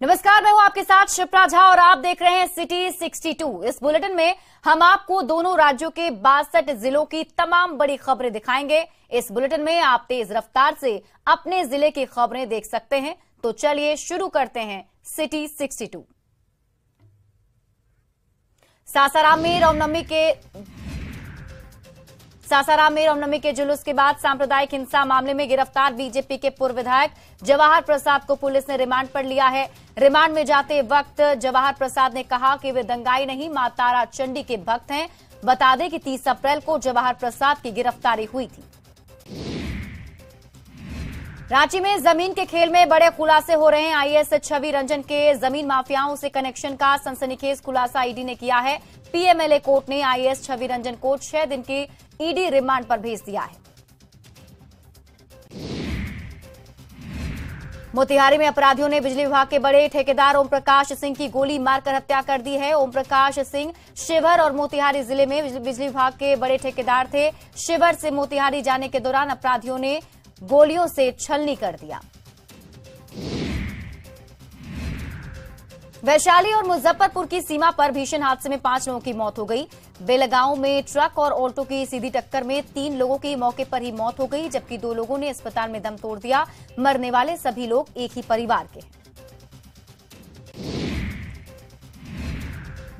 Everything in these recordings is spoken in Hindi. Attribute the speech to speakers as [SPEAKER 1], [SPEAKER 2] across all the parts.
[SPEAKER 1] नमस्कार, मैं हूं आपके साथ शिप्रा झा और आप देख रहे हैं सिटी 62। इस बुलेटिन में हम आपको दोनों राज्यों के 62 जिलों की तमाम बड़ी खबरें दिखाएंगे। इस बुलेटिन में आप तेज रफ्तार से अपने जिले की खबरें देख सकते हैं। तो चलिए शुरू करते हैं सिटी 62। सासाराम में रामनवमी के जुलूस के बाद सांप्रदायिक हिंसा मामले में गिरफ्तार बीजेपी के पूर्व विधायक जवाहर प्रसाद को पुलिस ने रिमांड पर लिया है। रिमांड में जाते वक्त जवाहर प्रसाद ने कहा कि वे दंगाई नहीं, मां तारा चंडी के भक्त हैं। बता दें कि 30 अप्रैल को जवाहर प्रसाद की गिरफ्तारी हुई थी। रांची में जमीन के खेल में बड़े खुलासे हो रहे हैं। आईएएस छवि रंजन के जमीन माफियाओं से कनेक्शन का सनसनीखेज खुलासा ईडी ने किया है। पीएमएलए कोर्ट ने आईएएस छवि रंजन को 6 दिन की ईडी रिमांड पर भेज दिया है। मोतिहारी में अपराधियों ने बिजली विभाग के बड़े ठेकेदार ओम प्रकाश सिंह की गोली मारकर हत्या कर दी है। ओम प्रकाश सिंह शिवहर और मोतिहारी जिले में बिजली विभाग के बड़े ठेकेदार थे। शिवहर से मोतिहारी जाने के दौरान अपराधियों ने गोलियों से छलनी कर दिया। वैशाली और मुजफ्फरपुर की सीमा पर भीषण हादसे में 5 लोगों की मौत हो गई। बेलगांव में ट्रक और ऑल्टो की सीधी टक्कर में 3 लोगों की मौके पर ही मौत हो गई, जबकि 2 लोगों ने अस्पताल में दम तोड़ दिया। मरने वाले सभी लोग एक ही परिवार के हैं।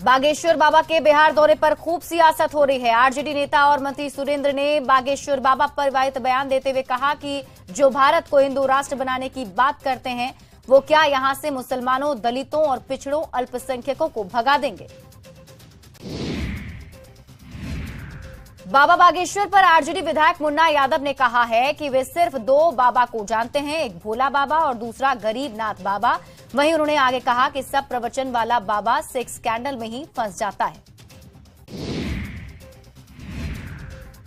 [SPEAKER 1] बागेश्वर बाबा के बिहार दौरे पर खूब सियासत हो रही है। आरजेडी नेता और मंत्री सुरेंद्र ने बागेश्वर बाबा पर विवादित बयान देते हुए कहा कि जो भारत को हिंदू राष्ट्र बनाने की बात करते हैं, वो क्या यहां से मुसलमानों, दलितों और पिछड़ों, अल्पसंख्यकों को भगा देंगे। बाबा बागेश्वर पर आरजेडी विधायक मुन्ना यादव ने कहा है कि वे सिर्फ 2 बाबा को जानते हैं, एक भोला बाबा और दूसरा गरीबनाथ बाबा। वहीं उन्होंने आगे कहा कि सब प्रवचन वाला बाबा सेक्स स्कैंडल में ही फंस जाता है।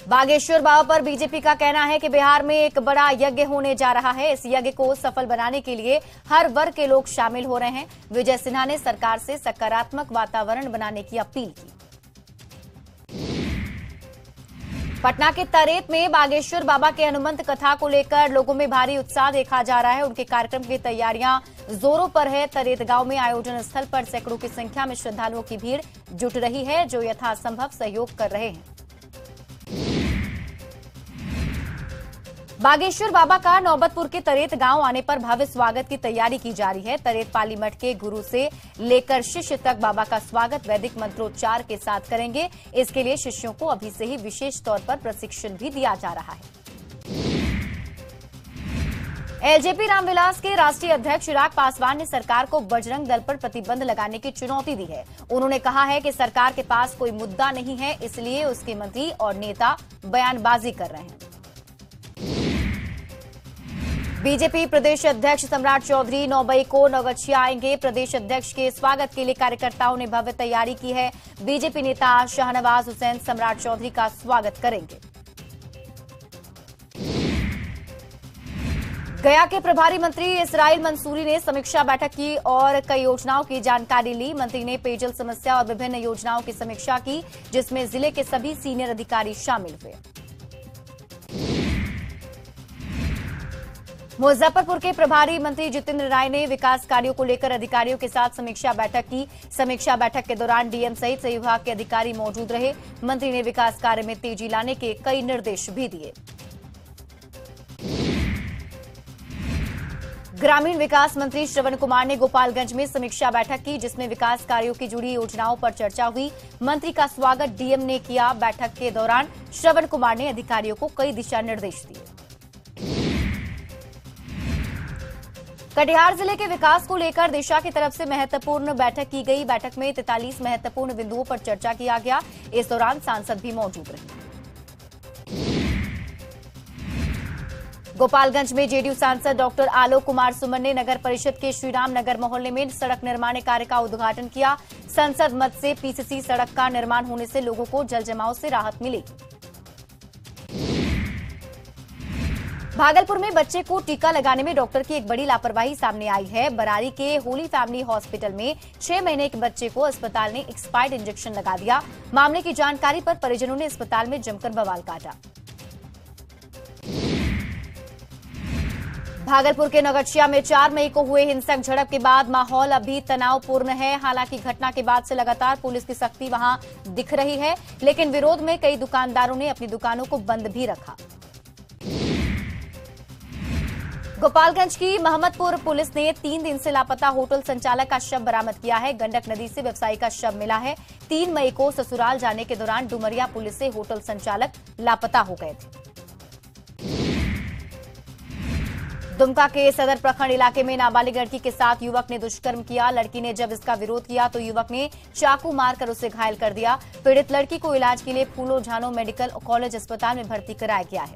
[SPEAKER 1] बागेश्वर बाबा पर बीजेपी का कहना है कि बिहार में एक बड़ा यज्ञ होने जा रहा है। इस यज्ञ को सफल बनाने के लिए हर वर्ग के लोग शामिल हो रहे हैं। विजय सिन्हा ने सरकार से सकारात्मक वातावरण बनाने की अपील की। पटना के तरेत में बागेश्वर बाबा के हनुमंत कथा को लेकर लोगों में भारी उत्साह देखा जा रहा है। उनके कार्यक्रम की तैयारियां जोरों पर है। तरेत गांव में आयोजन स्थल पर सैकड़ों की संख्या में श्रद्धालुओं की भीड़ जुट रही है, जो यथासंभव सहयोग कर रहे हैं। बागेश्वर बाबा का नौबतपुर के तरेत गांव आने पर भव्य स्वागत की तैयारी की जा रही है। तरेत पाली मठ के गुरु से लेकर शिष्य तक बाबा का स्वागत वैदिक मंत्रोच्चार के साथ करेंगे। इसके लिए शिष्यों को अभी से ही विशेष तौर पर प्रशिक्षण भी दिया जा रहा है। एलजेपी रामविलास के राष्ट्रीय अध्यक्ष चिराग पासवान ने सरकार को बजरंग दल पर प्रतिबंध लगाने की चुनौती दी है। उन्होंने कहा है कि सरकार के पास कोई मुद्दा नहीं है, इसलिए उसके मंत्री और नेता बयानबाजी कर रहे हैं। बीजेपी प्रदेश अध्यक्ष सम्राट चौधरी 9 मई को नवगछिया आएंगे। प्रदेश अध्यक्ष के स्वागत के लिए कार्यकर्ताओं ने भव्य तैयारी की है। बीजेपी नेता शाहनवाज हुसैन सम्राट चौधरी का स्वागत करेंगे। गया के प्रभारी मंत्री इसराइल मंसूरी ने समीक्षा बैठक की और कई योजनाओं की जानकारी ली। मंत्री ने पेयजल समस्या और विभिन्न योजनाओं की समीक्षा की, जिसमें जिले के सभी सीनियर अधिकारी शामिल हुए। मुजफ्फरपुर के प्रभारी मंत्री जितेंद्र राय ने विकास कार्यों को लेकर अधिकारियों के साथ समीक्षा बैठक की। समीक्षा बैठक के दौरान डीएम सहित सभी विभाग के अधिकारी मौजूद रहे। मंत्री ने विकास कार्य में तेजी लाने के कई निर्देश भी दिए। ग्रामीण विकास मंत्री श्रवण कुमार ने गोपालगंज में समीक्षा बैठक की, जिसमें विकास कार्यों की जुड़ी योजनाओं पर चर्चा हुई। मंत्री का स्वागत डीएम ने किया। बैठक के दौरान श्रवण कुमार ने अधिकारियों को कई दिशा निर्देश दिए। कटिहार जिले के विकास को लेकर दिशा की तरफ से महत्वपूर्ण बैठक की गई। बैठक में 43 महत्वपूर्ण बिंदुओं पर चर्चा किया गया। इस दौरान सांसद भी मौजूद रहे। गोपालगंज में जेडीयू सांसद डॉक्टर आलोक कुमार सुमन ने नगर परिषद के श्रीराम नगर मोहल्ले में सड़क निर्माण कार्य का उद्घाटन किया। संसद मद से पीसीसी सड़क का निर्माण होने से लोगों को जल जमाव से राहत मिलेगी। भागलपुर में बच्चे को टीका लगाने में डॉक्टर की एक बड़ी लापरवाही सामने आई है। बरारी के होली फैमिली हॉस्पिटल में 6 महीने के बच्चे को अस्पताल ने एक्सपायर्ड इंजेक्शन लगा दिया। मामले की जानकारी पर परिजनों ने अस्पताल में जमकर बवाल काटा। भागलपुर के नगरचिया में 4 मई को हुए हिंसक झड़प के बाद माहौल अभी तनावपूर्ण है। हालांकि घटना के बाद से लगातार पुलिस की सख्ती वहां दिख रही है, लेकिन विरोध में कई दुकानदारों ने अपनी दुकानों को बंद भी रखा। गोपालगंज की महमदपुर पुलिस ने 3 दिन से लापता होटल संचालक का शव बरामद किया है। गंडक नदी से व्यवसायी का शव मिला है। 3 मई को ससुराल जाने के दौरान डुमरिया पुलिस से होटल संचालक लापता हो गए थे। दुमका के सदर प्रखंड इलाके में नाबालिग लड़की के साथ युवक ने दुष्कर्म किया। लड़की ने जब इसका विरोध किया तो युवक ने चाकू मारकर उसे घायल कर दिया। पीड़ित लड़की को इलाज के लिए फूलो झानो मेडिकल कॉलेज अस्पताल में भर्ती कराया गया है।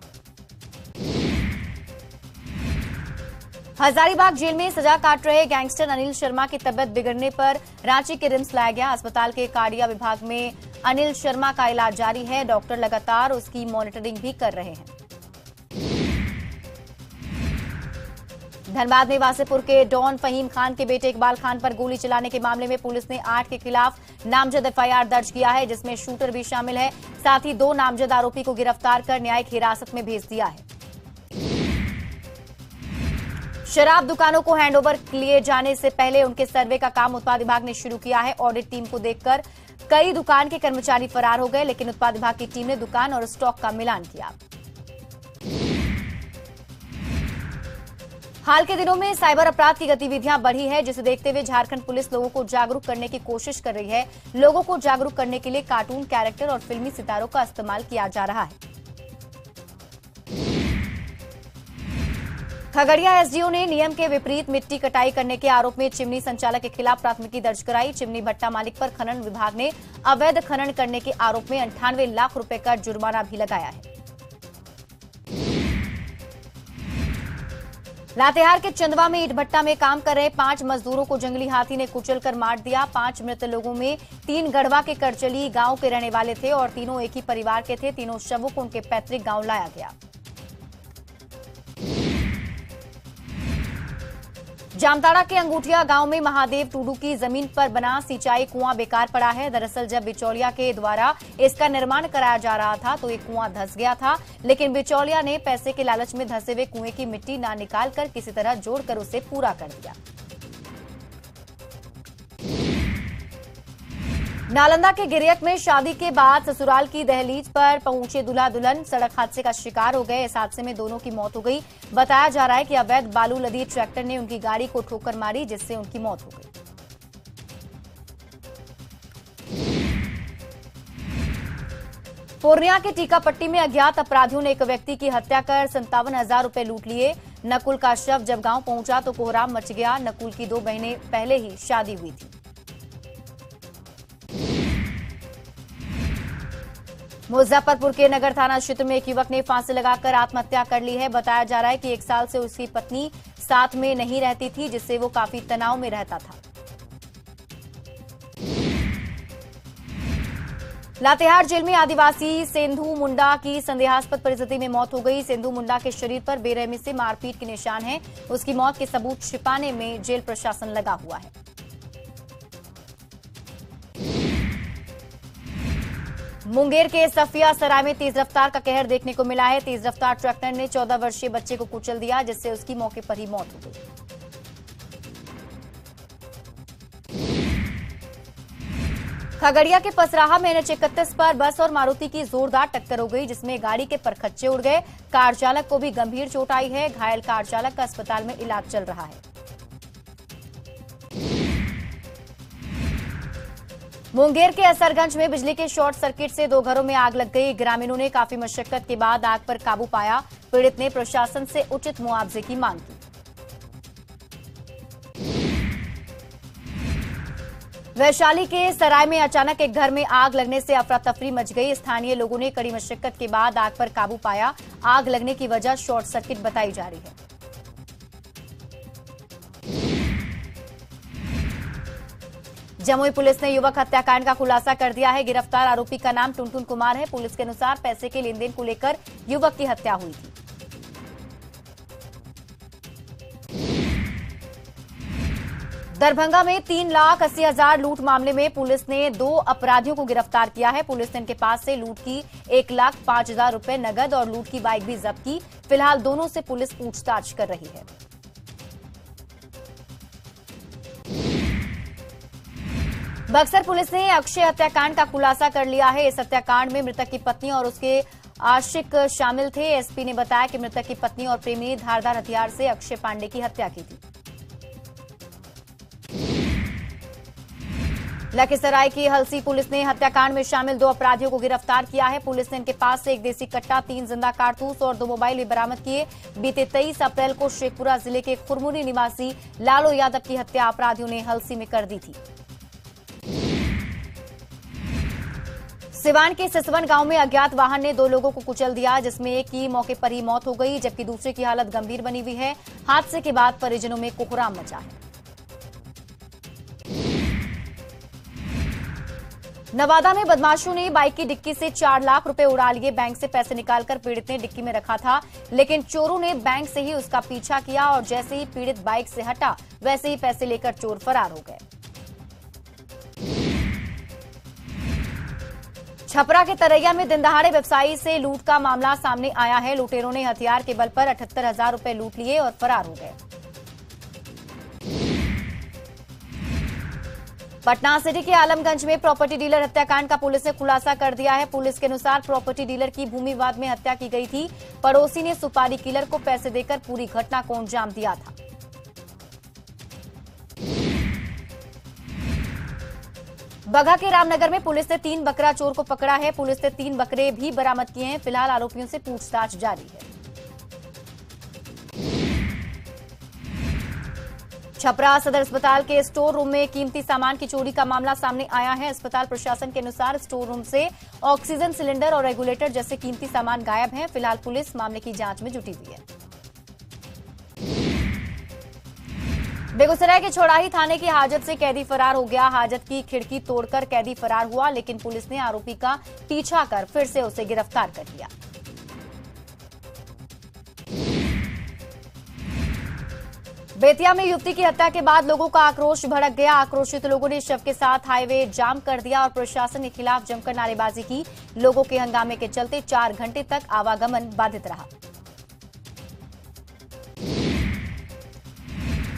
[SPEAKER 1] हजारीबाग जेल में सजा काट रहे गैंगस्टर अनिल शर्मा की तबियत बिगड़ने पर रांची के रिम्स लाया गया। अस्पताल के कार्डिया विभाग में अनिल शर्मा का इलाज जारी है। डॉक्टर लगातार उसकी मॉनिटरिंग भी कर रहे हैं। धनबाद में वासेपुर के डॉन फहीम खान के बेटे इकबाल खान पर गोली चलाने के मामले में पुलिस ने 8 के खिलाफ नामजद एफआईआर दर्ज किया है, जिसमें शूटर भी शामिल है। साथ ही 2 नामजद आरोपी को गिरफ्तार कर न्यायिक हिरासत में भेज दिया है। शराब दुकानों को हैंडओवर लिए जाने से पहले उनके सर्वे का काम उत्पाद विभाग ने शुरू किया है। ऑडिट टीम को देखकर कई दुकान के कर्मचारी फरार हो गए, लेकिन उत्पाद विभाग की टीम ने दुकान और स्टॉक का मिलान किया। हाल के दिनों में साइबर अपराध की गतिविधियां बढ़ी है, जिसे देखते हुए झारखंड पुलिस लोगों को जागरूक करने की कोशिश कर रही है। लोगों को जागरूक करने के लिए कार्टून कैरेक्टर और फिल्मी सितारों का इस्तेमाल किया जा रहा है। खगड़िया एसडीओ ने नियम के विपरीत मिट्टी कटाई करने के आरोप में चिमनी संचालक के खिलाफ प्राथमिकी दर्ज कराई। चिमनी भट्टा मालिक पर खनन विभाग ने अवैध खनन करने के आरोप में 98 लाख रुपए का जुर्माना भी लगाया है। लातेहार के चंदवा में ईट भट्टा में काम कर रहे 5 मजदूरों को जंगली हाथी ने कुचलकर मार दिया। 5 मृत लोगों में 3 गढ़वा के करचली गांव के रहने वाले थे और तीनों एक ही परिवार के थे। तीनों शवों को उनके पैतृक गांव लाया गया। जामताड़ा के अंगूठिया गांव में महादेव टूडू की जमीन पर बना सिंचाई कुआं बेकार पड़ा है। दरअसल जब बिचौलिया के द्वारा इसका निर्माण कराया जा रहा था तो ये कुआं धंस गया था, लेकिन बिचौलिया ने पैसे के लालच में धंसे हुए कुएं की मिट्टी ना निकालकर किसी तरह जोड़कर उसे पूरा कर दिया। नालंदा के गिरियक में शादी के बाद ससुराल की दहलीज पर पहुंचे दूल्हा दुल्हन सड़क हादसे का शिकार हो गए। इस हादसे में दोनों की मौत हो गई। बताया जा रहा है कि अवैध बालू लदी ट्रैक्टर ने उनकी गाड़ी को ठोकर मारी, जिससे उनकी मौत हो गई। पूर्णिया के टीकापट्टी में अज्ञात अपराधियों ने एक व्यक्ति की हत्या कर 57,000 रुपए लूट लिए। नकुल का शव जब गांव पहुंचा तो कोहराम मच गया। नकुल की 2 बहनें पहले ही शादी हुई थी। मुजफ्फरपुर के नगर थाना क्षेत्र में एक युवक ने फांसी लगाकर आत्महत्या कर ली है। बताया जा रहा है कि 1 साल से उसकी पत्नी साथ में नहीं रहती थी, जिससे वो काफी तनाव में रहता था। लातेहार जेल में आदिवासी सेंधु मुंडा की संदेहास्पद परिस्थिति में मौत हो गई। सेंधु मुंडा के शरीर पर बेरहमी से मारपीट के निशान हैं। उसकी मौत के सबूत छिपाने में जेल प्रशासन लगा हुआ है। मुंगेर के सफिया सराय में तेज रफ्तार का कहर देखने को मिला है। तेज रफ्तार ट्रैक्टर ने 14 वर्षीय बच्चे को कुचल दिया, जिससे उसकी मौके पर ही मौत हो गई। खगड़िया के पसराहा में NH-31 पर बस और मारुति की जोरदार टक्कर हो गई, जिसमें गाड़ी के परखच्चे उड़ गए। कार चालक को भी गंभीर चोट आई है। घायल कार चालक का अस्पताल में इलाज चल रहा है। मुंगेर के असरगंज में बिजली के शॉर्ट सर्किट से 2 घरों में आग लग गई। ग्रामीणों ने काफी मशक्कत के बाद आग पर काबू पाया। पीड़ित ने प्रशासन से उचित मुआवजे की मांग की। वैशाली के सराय में अचानक एक घर में आग लगने से अफरा तफरी मच गई। स्थानीय लोगों ने कड़ी मशक्कत के बाद आग पर काबू पाया। आग लगने की वजह शॉर्ट सर्किट बताई जा रही है। जमुई पुलिस ने युवक हत्याकांड का खुलासा कर दिया है। गिरफ्तार आरोपी का नाम टुनटुन कुमार है। पुलिस के अनुसार पैसे के लेनदेन को लेकर युवक की हत्या हुई थी। दरभंगा में 3,80,000 लूट मामले में पुलिस ने 2 अपराधियों को गिरफ्तार किया है। पुलिस ने इनके पास से लूट की 1,05,000 रुपए नगद और लूट की बाइक भी जब्त की। फिलहाल दोनों से पुलिस पूछताछ कर रही है। बक्सर पुलिस ने अक्षय हत्याकांड का खुलासा कर लिया है। इस हत्याकांड में मृतक की पत्नी और उसके आशिक शामिल थे। एसपी ने बताया कि मृतक की पत्नी और प्रेमी ने धारदार हथियार से अक्षय पांडे की हत्या की थी। लखीसराय की हलसी पुलिस ने हत्याकांड में शामिल 2 अपराधियों को गिरफ्तार किया है। पुलिस ने इनके पास से 1 देसी कट्टा, 3 जिंदा कारतूस और 2 मोबाइल भी बरामद किए। बीते 23 अप्रैल को शेखपुरा जिले के खुरमुनी निवासी लालू यादव की हत्या अपराधियों ने हलसी में कर दी थी। सिवान के सिसवन गांव में अज्ञात वाहन ने 2 लोगों को कुचल दिया, जिसमें एक की मौके पर ही मौत हो गई, जबकि दूसरे की हालत गंभीर बनी हुई है। हादसे के बाद परिजनों में कोहराम मचा है। नवादा में बदमाशों ने बाइक की डिक्की से 4 लाख रुपए उड़ा लिए। बैंक से पैसे निकालकर पीड़ित ने डिक्की में रखा था, लेकिन चोरों ने बैंक से ही उसका पीछा किया और जैसे ही पीड़ित बाइक से हटा वैसे ही पैसे लेकर चोर फरार हो गए। छपरा के तरैया में दिनदहाड़े व्यवसायी से लूट का मामला सामने आया है। लुटेरों ने हथियार के बल पर 78,000 रुपए लूट लिए और फरार हो गए। पटना सिटी के आलमगंज में प्रॉपर्टी डीलर हत्याकांड का पुलिस ने खुलासा कर दिया है। पुलिस के अनुसार प्रॉपर्टी डीलर की भूमि विवाद में हत्या की गई थी। पड़ोसी ने सुपारी किलर को पैसे देकर पूरी घटना को अंजाम दिया था। बगहा के रामनगर में पुलिस ने 3 बकरा चोर को पकड़ा है। पुलिस ने 3 बकरे भी बरामद किए हैं। फिलहाल आरोपियों से पूछताछ जारी है। छपरा सदर अस्पताल के स्टोर रूम में कीमती सामान की चोरी का मामला सामने आया है। अस्पताल प्रशासन के अनुसार स्टोर रूम से ऑक्सीजन सिलेंडर और रेगुलेटर जैसे कीमती सामान गायब हैं। फिलहाल पुलिस मामले की जांच में जुटी हुई है। बेगूसराय के चौड़ाही थाने की हाजत से कैदी फरार हो गया। हाजत की खिड़की तोड़कर कैदी फरार हुआ, लेकिन पुलिस ने आरोपी का पीछा कर फिर से उसे गिरफ्तार कर लिया। बेतिया में युवती की हत्या के बाद लोगों का आक्रोश भड़क गया। आक्रोशित लोगों ने शव के साथ हाईवे जाम कर दिया और प्रशासन के खिलाफ जमकर नारेबाजी की। लोगों के हंगामे के चलते 4 घंटे तक आवागमन बाधित रहा।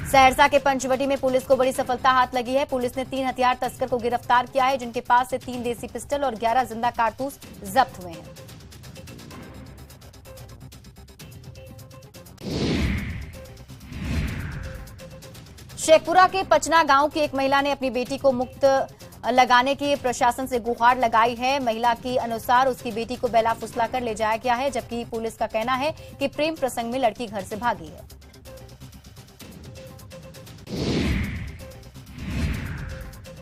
[SPEAKER 1] सहरसा के पंचवटी में पुलिस को बड़ी सफलता हाथ लगी है। पुलिस ने 3 हथियार तस्कर को गिरफ्तार किया है, जिनके पास से 3 देसी पिस्टल और 11 जिंदा कारतूस जब्त हुए हैं। शेखपुरा के पचना गांव की एक महिला ने अपनी बेटी को मुक्त लगाने की प्रशासन से गुहार लगाई है। महिला के अनुसार उसकी बेटी को बेला फुसला कर ले जाया गया है, जबकि पुलिस का कहना है कि प्रेम प्रसंग में लड़की घर से भागी है।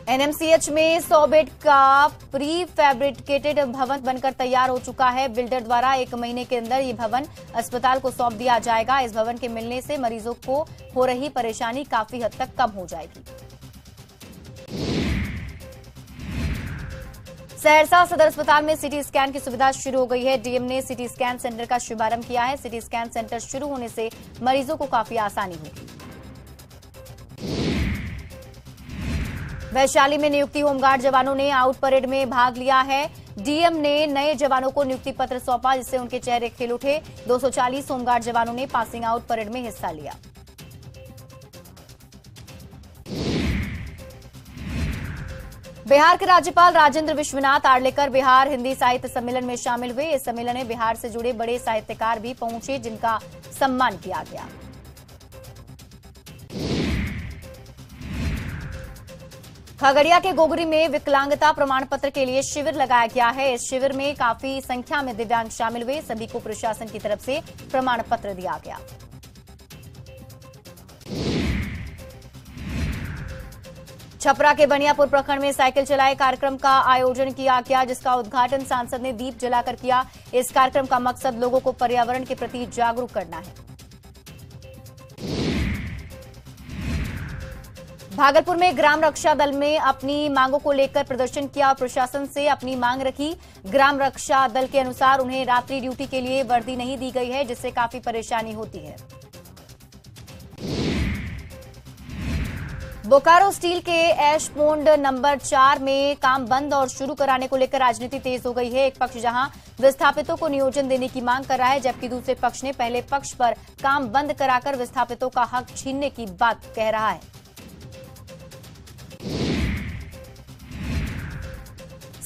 [SPEAKER 1] एनएमसीएच में 100 बेड का प्री फैब्रिकेटेड भवन बनकर तैयार हो चुका है। बिल्डर द्वारा 1 महीने के अंदर ये भवन अस्पताल को सौंप दिया जाएगा। इस भवन के मिलने से मरीजों को हो रही परेशानी काफी हद तक कम हो जाएगी। सहरसा सदर अस्पताल में सिटी स्कैन की सुविधा शुरू हो गई है। डीएम ने सिटी स्कैन सेंटर का शुभारंभ किया है। सिटी स्कैन सेंटर शुरू होने से मरीजों को काफी आसानी होगी। वैशाली में नियुक्ति होमगार्ड जवानों ने आउट परेड में भाग लिया है। डीएम ने नए जवानों को नियुक्ति पत्र सौंपा, जिससे उनके चेहरे खिल उठे। 240 होमगार्ड जवानों ने पासिंग आउट परेड में हिस्सा लिया। बिहार के राज्यपाल राजेंद्र विश्वनाथ आर्लेकर बिहार हिंदी साहित्य सम्मेलन में शामिल हुए। इस सम्मेलन में बिहार से जुड़े बड़े साहित्यकार भी पहुंचे, जिनका सम्मान किया गया। खगड़िया के गोगरी में विकलांगता प्रमाण पत्र के लिए शिविर लगाया गया है। इस शिविर में काफी संख्या में दिव्यांग शामिल हुए। सभी को प्रशासन की तरफ से प्रमाण पत्र दिया गया। छपरा के बनियापुर प्रखंड में साइकिल चलाए कार्यक्रम का आयोजन किया गया, जिसका उद्घाटन सांसद ने दीप जलाकर किया। इस कार्यक्रम का मकसद लोगों को पर्यावरण के प्रति जागरूक करना है। भागलपुर में ग्राम रक्षा दल में अपनी मांगों को लेकर प्रदर्शन किया और प्रशासन से अपनी मांग रखी। ग्राम रक्षा दल के अनुसार उन्हें रात्रि ड्यूटी के लिए वर्दी नहीं दी गई है, जिससे काफी परेशानी होती है। बोकारो स्टील के ऐश पोंड नंबर 4 में काम बंद और शुरू कराने को लेकर राजनीति तेज हो गई है। एक पक्ष जहां विस्थापितों को नियोजन देने की मांग कर रहा है, जबकि दूसरे पक्ष ने पहले पक्ष पर काम बंद कराकर विस्थापितों का हक छीनने की बात कह रहा है।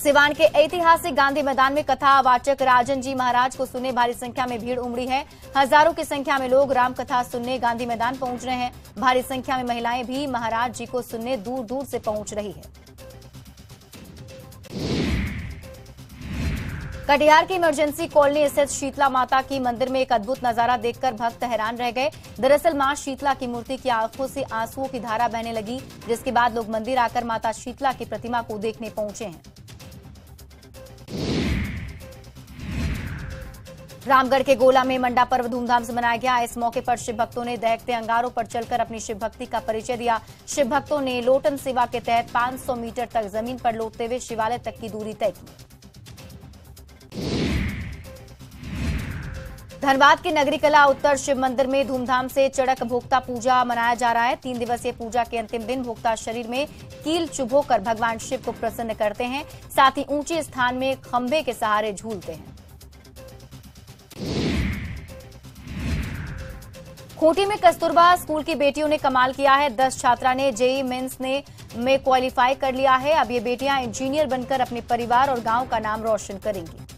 [SPEAKER 1] सिवान के ऐतिहासिक गांधी मैदान में कथावाचक राजन जी महाराज को सुनने भारी संख्या में भीड़ उमड़ी है। हजारों की संख्या में लोग राम कथा सुनने गांधी मैदान पहुंच रहे हैं। भारी संख्या में महिलाएं भी महाराज जी को सुनने दूर दूर से पहुंच रही है। कटिहार की इमरजेंसी कॉलोनी स्थित शीतला माता की मंदिर में एक अद्भुत नजारा देखकर भक्त हैरान रह गए। दरअसल मां शीतला की मूर्ति की आंखों से आंसुओं की धारा बहने लगी, जिसके बाद लोग मंदिर आकर माता शीतला की प्रतिमा को देखने पहुंचे हैं। रामगढ़ के गोला में मंडा पर्व धूमधाम से मनाया गया। इस मौके पर शिव भक्तों ने दहकते अंगारों पर चलकर अपनी शिव भक्ति का परिचय दिया। शिव भक्तों ने लोटन सेवा के तहत 500 मीटर तक जमीन पर लौटते हुए शिवालय तक की दूरी तय की। धनबाद के नगरी कला उत्तर शिव मंदिर में धूमधाम से चड़क भोक्ता पूजा मनाया जा रहा है। 3 दिवसीय पूजा के अंतिम दिन भोक्ता शरीर में कील चुभोकर भगवान शिव को प्रसन्न करते हैं। साथ ही ऊंचे स्थान में खंभे के सहारे झूलते हैं। खूंटी में कस्तूरबा स्कूल की बेटियों ने कमाल किया है। 10 छात्रा ने जेईई मेंस में क्वालिफाई कर लिया है। अब ये बेटियां इंजीनियर बनकर अपने परिवार और गांव का नाम रोशन करेंगी।